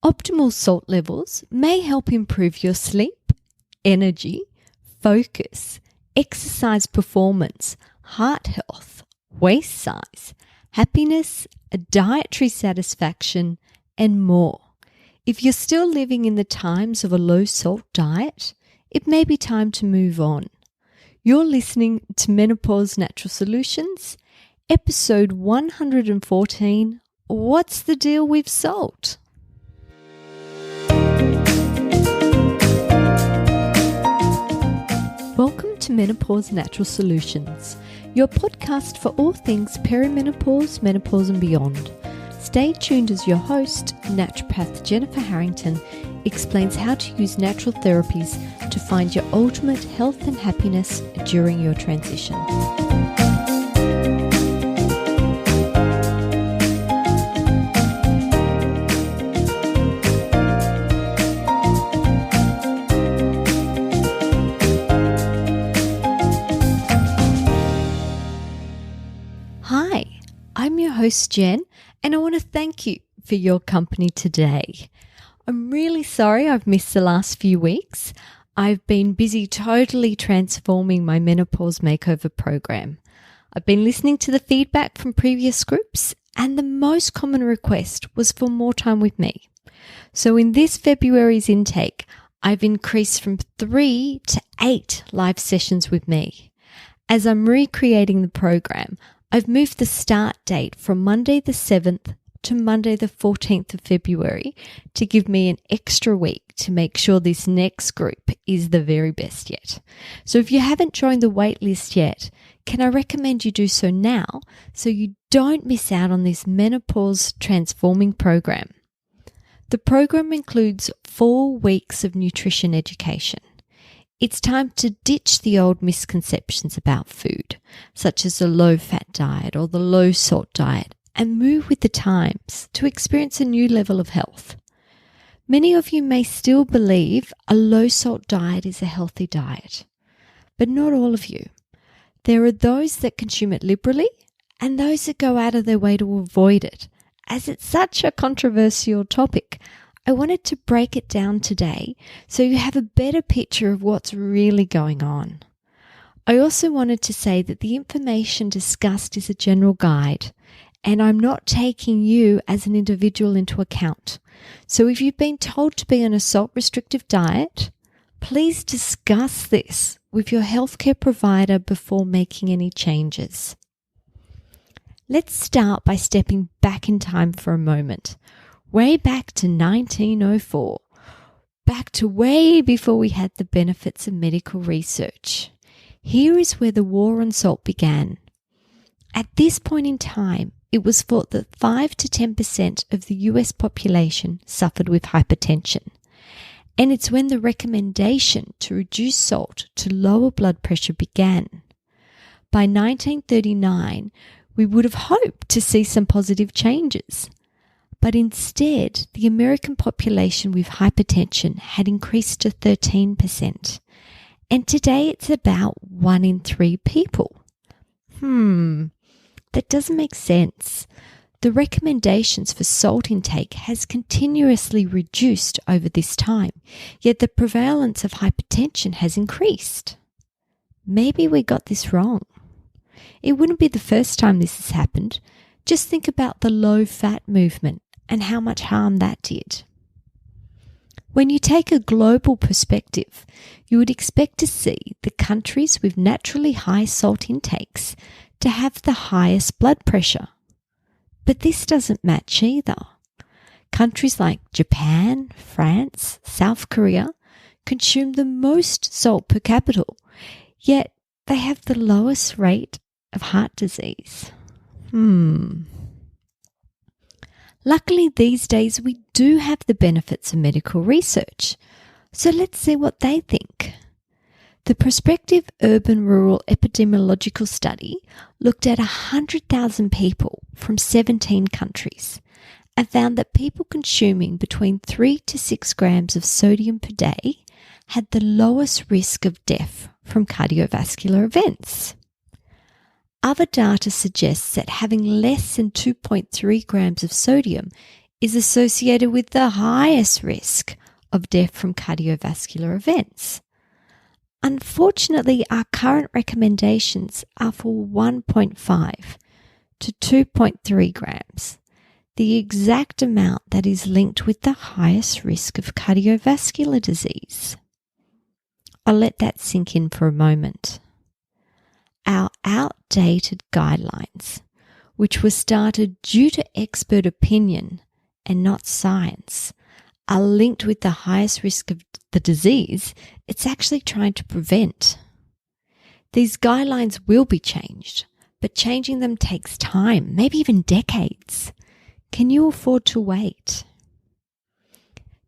Optimal salt levels may help improve your sleep, energy, focus, exercise performance, heart health, waist size, happiness, dietary satisfaction, and more. If you're still living in the times of a low-salt diet, it may be time to move on. You're listening to Menopause Natural Solutions, episode 114, What's the Deal with Salt? Welcome to Menopause Natural Solutions, your podcast for all things perimenopause, menopause and beyond. Stay tuned as your host, naturopath Jennifer Harrington, explains how to use natural therapies to find your ultimate health and happiness during your transition. Hi, I'm your host Jen, and I want to thank you for your company today. I'm really sorry I've missed the last few weeks. I've been busy totally transforming my menopause makeover program. I've been listening to the feedback from previous groups, and the most common request was for more time with me. So in this February's intake, I've increased from 3 to 8 live sessions with me. As I'm recreating the program, I've moved the start date from Monday the 7th to Monday the 14th of February to give me an extra week to make sure this next group is the very best yet. So if you haven't joined the wait list yet, can I recommend you do so now so you don't miss out on this menopause transforming program. The program includes 4 weeks of nutrition education. It's time to ditch the old misconceptions about food, such as the low-fat diet or the low-salt diet, and move with the times to experience a new level of health. Many of you may still believe a low-salt diet is a healthy diet, but not all of you. There are those that consume it liberally and those that go out of their way to avoid it. As it's such a controversial topic, I wanted to break it down today so you have a better picture of what's really going on. I also wanted to say that the information discussed is a general guide, and I'm not taking you as an individual into account. So if you've been told to be on a salt-restrictive diet, please discuss this with your healthcare provider before making any changes. Let's start by stepping back in time for a moment. Way back to 1904, back to way before we had the benefits of medical research. Here is where the war on salt began. At this point in time, it was thought that 5 to 10% of the US population suffered with hypertension. And it's when the recommendation to reduce salt to lower blood pressure began. By 1939, we would have hoped to see some positive changes. But instead, the American population with hypertension had increased to 13%. And today it's about 1 in 3 people. That doesn't make sense. The recommendations for salt intake has continuously reduced over this time, yet the prevalence of hypertension has increased. Maybe we got this wrong. It wouldn't be the first time this has happened. Just think about the low-fat movement and how much harm that did. When you take a global perspective, you would expect to see the countries with naturally high salt intakes to have the highest blood pressure. But this doesn't match either. Countries like Japan, France, South Korea consume the most salt per capita, yet they have the lowest rate of heart disease. Luckily, these days we do have the benefits of medical research. So let's see what they think. The prospective urban-rural epidemiological study looked at 100,000 people from 17 countries and found that people consuming between 3 to 6 grams of sodium per day had the lowest risk of death from cardiovascular events. Other data suggests that having less than 2.3 grams of sodium is associated with the highest risk of death from cardiovascular events. Unfortunately, our current recommendations are for 1.5 to 2.3 grams, the exact amount that is linked with the highest risk of cardiovascular disease. I'll let that sink in for a moment. Our outdated guidelines, which were started due to expert opinion and not science, are linked with the highest risk of the disease it's actually trying to prevent. These guidelines will be changed, but changing them takes time, maybe even decades. Can you afford to wait?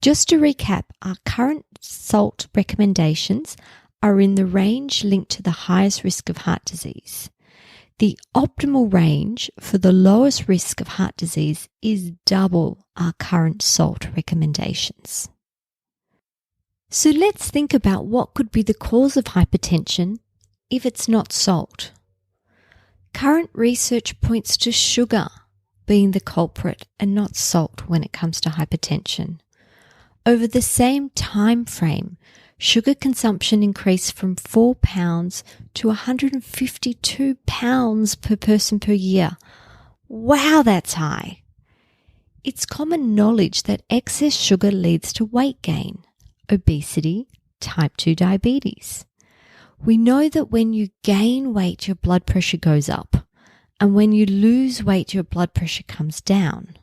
Just to recap, our current salt recommendations are in the range linked to the highest risk of heart disease. The optimal range for the lowest risk of heart disease is double our current salt recommendations. So let's think about what could be the cause of hypertension if it's not salt. Current research points to sugar being the culprit and not salt when it comes to hypertension. Over the same time frame, sugar consumption increased from 4 pounds to 152 pounds per person per year. Wow, that's high. It's common knowledge that excess sugar leads to weight gain, obesity, type 2 diabetes. We know that when you gain weight, your blood pressure goes up, and when you lose weight, your blood pressure comes down.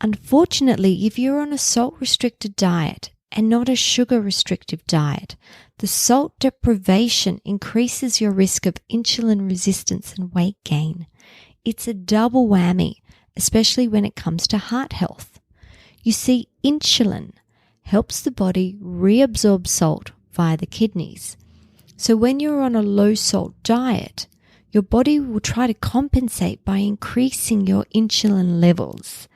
Unfortunately, if you're on a salt-restricted diet and not a sugar-restrictive diet, the salt deprivation increases your risk of insulin resistance and weight gain. It's a double whammy, especially when it comes to heart health. You see, insulin helps the body reabsorb salt via the kidneys. So when you're on a low-salt diet, your body will try to compensate by increasing your insulin levels.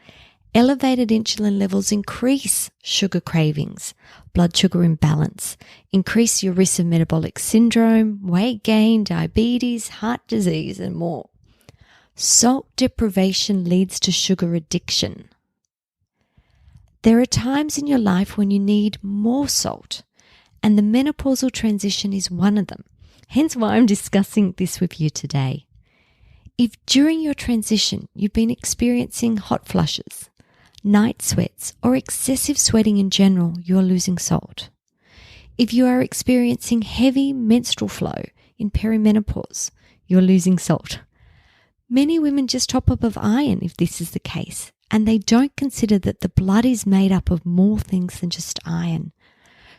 Elevated insulin levels increase sugar cravings, blood sugar imbalance, increase your risk of metabolic syndrome, weight gain, diabetes, heart disease, and more. Salt deprivation leads to sugar addiction. There are times in your life when you need more salt, and the menopausal transition is one of them. Hence why I'm discussing this with you today. If during your transition you've been experiencing hot flushes, night sweats, or excessive sweating in general, you are losing salt. If you are experiencing heavy menstrual flow in perimenopause, you're losing salt. Many women just top up of iron if this is the case, and they don't consider that the blood is made up of more things than just iron.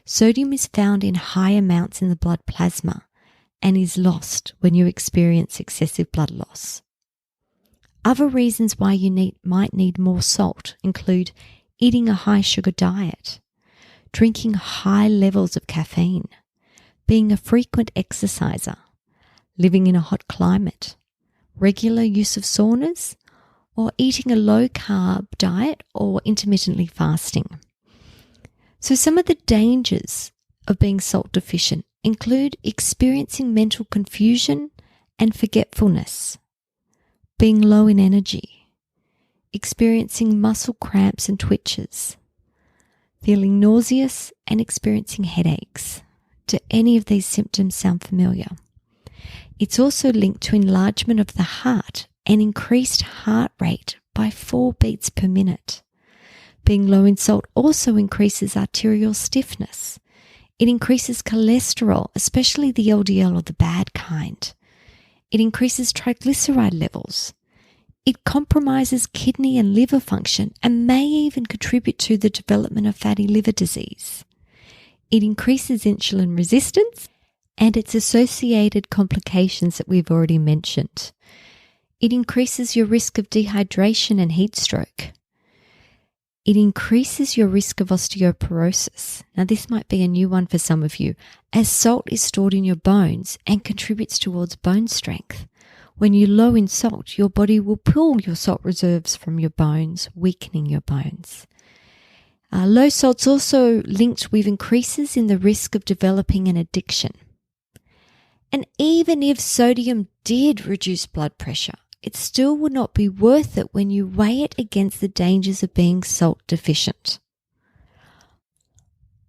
Sodium is found in high amounts in the blood plasma and is lost when you experience excessive blood loss. Other reasons why you might need more salt include eating a high sugar diet, drinking high levels of caffeine, being a frequent exerciser, living in a hot climate, regular use of saunas, or eating a low-carb diet or intermittently fasting. So some of the dangers of being salt deficient include experiencing mental confusion and forgetfulness, being low in energy, experiencing muscle cramps and twitches, feeling nauseous and experiencing headaches. Do any of these symptoms sound familiar? It's also linked to enlargement of the heart and increased heart rate by 4 beats per minute. Being low in salt also increases arterial stiffness. It increases cholesterol, especially the LDL or the bad kind. It increases triglyceride levels. It compromises kidney and liver function and may even contribute to the development of fatty liver disease. It increases insulin resistance and its associated complications that we've already mentioned. It increases your risk of dehydration and heat stroke. It increases your risk of osteoporosis. Now, this might be a new one for some of you, as salt is stored in your bones and contributes towards bone strength. When you're low in salt, your body will pull your salt reserves from your bones, weakening your bones. Low salt's also linked with increases in the risk of developing an addiction. And even if sodium did reduce blood pressure, it still would not be worth it when you weigh it against the dangers of being salt deficient.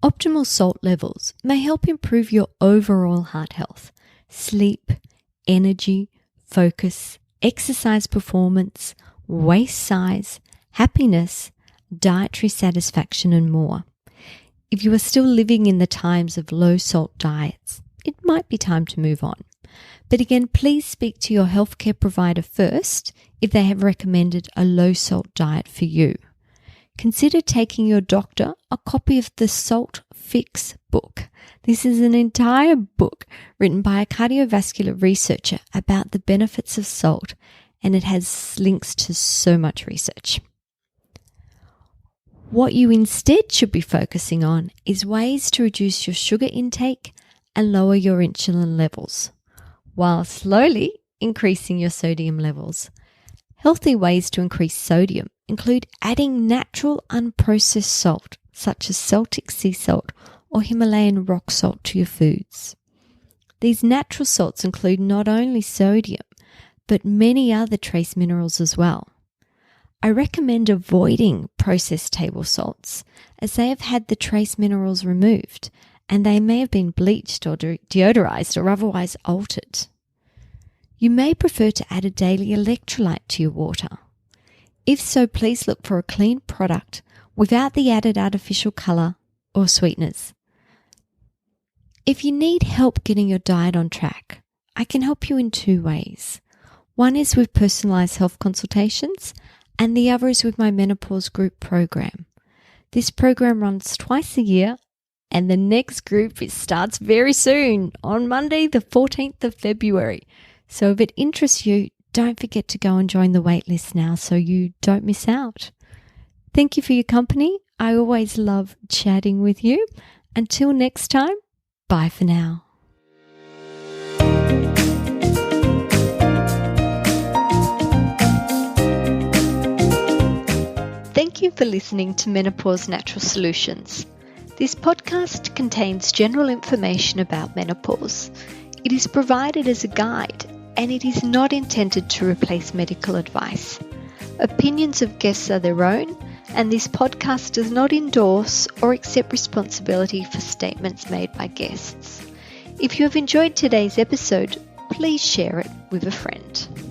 Optimal salt levels may help improve your overall heart health, sleep, energy, focus, exercise performance, waist size, happiness, dietary satisfaction, and more. If you are still living in the times of low salt diets, it might be time to move on. But again, please speak to your healthcare provider first if they have recommended a low salt diet for you. Consider taking your doctor a copy of the Salt Fix book. This is an entire book written by a cardiovascular researcher about the benefits of salt, and it has links to so much research. What you instead should be focusing on is ways to reduce your sugar intake and lower your insulin levels, while slowly increasing your sodium levels. Healthy ways to increase sodium include adding natural unprocessed salt, such as Celtic sea salt or Himalayan rock salt, to your foods. These natural salts include not only sodium, but many other trace minerals as well. I recommend avoiding processed table salts, as they have had the trace minerals removed, and they may have been bleached or deodorized or otherwise altered. You may prefer to add a daily electrolyte to your water. If so, please look for a clean product without the added artificial color or sweeteners. If you need help getting your diet on track, I can help you in 2 ways. One is with personalized health consultations, and the other is with my Menopause group program. This program runs twice a year, and the next group starts very soon, on Monday, the 14th of February. So if it interests you, don't forget to go and join the waitlist now so you don't miss out. Thank you for your company. I always love chatting with you. Until next time, bye for now. Thank you for listening to Menopause Natural Solutions. This podcast contains general information about menopause. It is provided as a guide, and it is not intended to replace medical advice. Opinions of guests are their own, and this podcast does not endorse or accept responsibility for statements made by guests. If you have enjoyed today's episode, please share it with a friend.